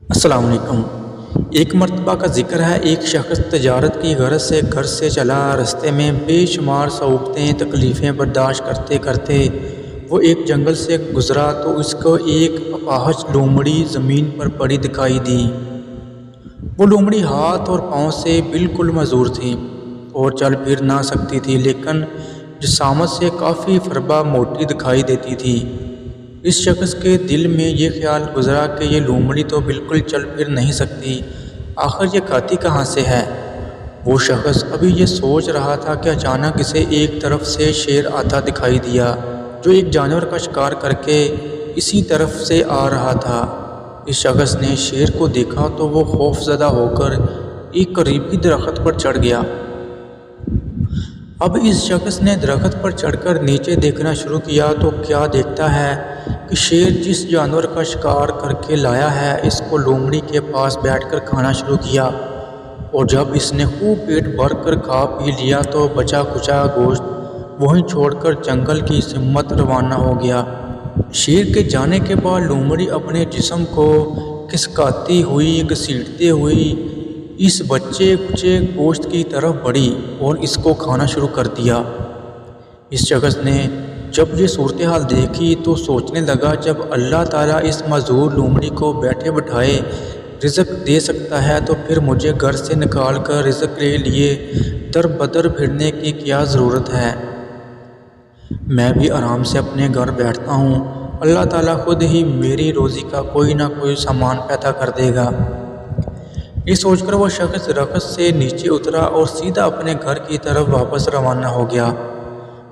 السلام علیکم۔ ایک مرتبہ کا ذکر ہے، ایک شخص تجارت کی غرض سے گھر سے چلا۔ رستے میں بے شمار صعوبتیں تکلیفیں برداشت کرتے کرتے وہ ایک جنگل سے گزرا تو اس کو ایک اپاہج لومڑی زمین پر پڑی دکھائی دی۔ وہ لومڑی ہاتھ اور پاؤں سے بالکل معذور تھی اور چل پھر نہ سکتی تھی، لیکن جسامت سے کافی فربہ موٹی دکھائی دیتی تھی۔ اس شخص کے دل میں یہ خیال گزرا کہ یہ لومڑی تو بالکل چل پھر نہیں سکتی، آخر یہ کھاتی کہاں سے ہے؟ وہ شخص ابھی یہ سوچ رہا تھا کہ اچانک اسے ایک طرف سے شیر آتا دکھائی دیا، جو ایک جانور کا شکار کر کے اسی طرف سے آ رہا تھا۔ اس شخص نے شیر کو دیکھا تو وہ خوف زدہ ہو کر ایک قریبی درخت پر چڑھ گیا۔ اب اس شخص نے درخت پر چڑھ کر نیچے دیکھنا شروع کیا تو کیا دیکھتا ہے کہ شیر جس جانور کا شکار کر کے لایا ہے اس کو لومڑی کے پاس بیٹھ کر کھانا شروع کیا، اور جب اس نے خوب پیٹ بھر کر کھا پی لیا تو بچا کچا گوشت وہیں چھوڑ کر جنگل کی سمت روانہ ہو گیا۔ شیر کے جانے کے بعد لومڑی اپنے جسم کو کھسکاتی ہوئی گھسیٹتے ہوئی اس بچے کچے گوشت کی طرف بڑھی اور اس کو کھانا شروع کر دیا۔ اس شخص نے جب یہ صورتحال دیکھی تو سوچنے لگا، جب اللہ تعالیٰ اس معذور لومڑی کو بیٹھے بٹھائے رزق دے سکتا ہے تو پھر مجھے گھر سے نکال کر رزق کے لیے در بدر پھرنے کی کیا ضرورت ہے؟ میں بھی آرام سے اپنے گھر بیٹھتا ہوں، اللہ تعالیٰ خود ہی میری روزی کا کوئی نہ کوئی سامان پیدا کر دے گا۔ یہ سوچ کر وہ شخص درخت سے نیچے اترا اور سیدھا اپنے گھر کی طرف واپس روانہ ہو گیا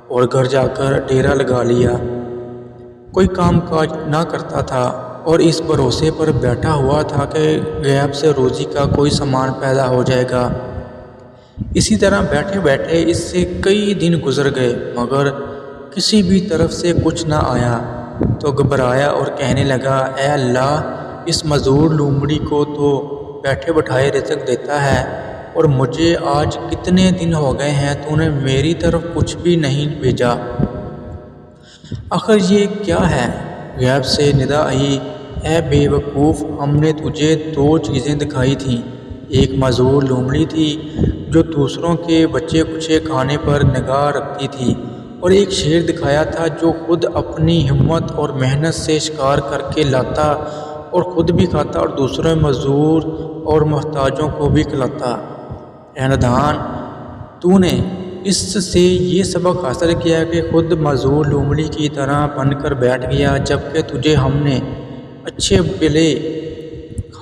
اور گھر جا کر ڈیرا لگا لیا۔ کوئی کام کاج نہ کرتا تھا اور اس بھروسے پر بیٹھا ہوا تھا کہ غیب سے روزی کا کوئی سامان پیدا ہو جائے گا۔ اسی طرح بیٹھے بیٹھے اس سے کئی دن گزر گئے مگر کسی بھی طرف سے کچھ نہ آیا تو گھبرایا اور کہنے لگا، اے اللہ، اس معذور لومڑی کو تو بیٹھے بٹھائے رزق دیتا ہے اور مجھے آج کتنے دن ہو گئے ہیں تو نے میری طرف کچھ بھی نہیں بھیجا، آخر یہ کیا ہے؟ غیب سے ندا آئی، اے بے وقوف، ہم نے تجھے دو چیزیں دکھائی تھیں، ایک معذور لومڑی تھی جو دوسروں کے بچے کچے کھانے پر نگاہ رکھتی تھی، اور ایک شیر دکھایا تھا جو خود اپنی ہمت اور محنت سے شکار کر کے لاتا اور خود بھی کھاتا اور دوسرے معذور اور محتاجوں کو بھی کھلاتا۔ اے نادان، تو نے اس سے یہ سبق حاصل کیا کہ خود معذور لومڑی کی طرح بن کر بیٹھ گیا، جبکہ تجھے ہم نے اچھے بھلے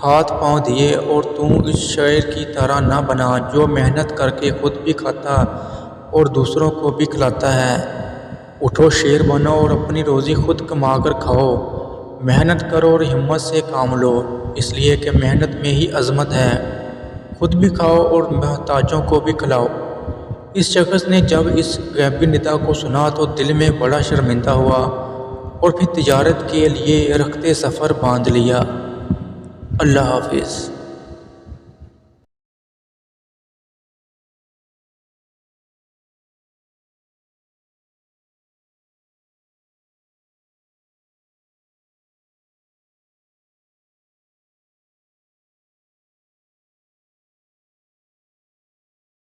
ہاتھ پاؤں دیے اور تو اس شیر کی طرح نہ بنا جو محنت کر کے خود بھی کھاتا اور دوسروں کو بھی کھلاتا ہے۔ اٹھو، شیر بنو اور اپنی روزی خود کما کر کھاؤ، محنت کرو اور ہمت سے کام لو، اس لیے کہ محنت میں ہی عظمت ہے، خود بھی کھاؤ اور محتاجوں کو بھی کھلاؤ۔ اس شخص نے جب اس غیبی ندا کو سنا تو دل میں بڑا شرمندہ ہوا اور پھر تجارت کے لیے رخت سفر باندھ لیا۔ اللہ حافظ۔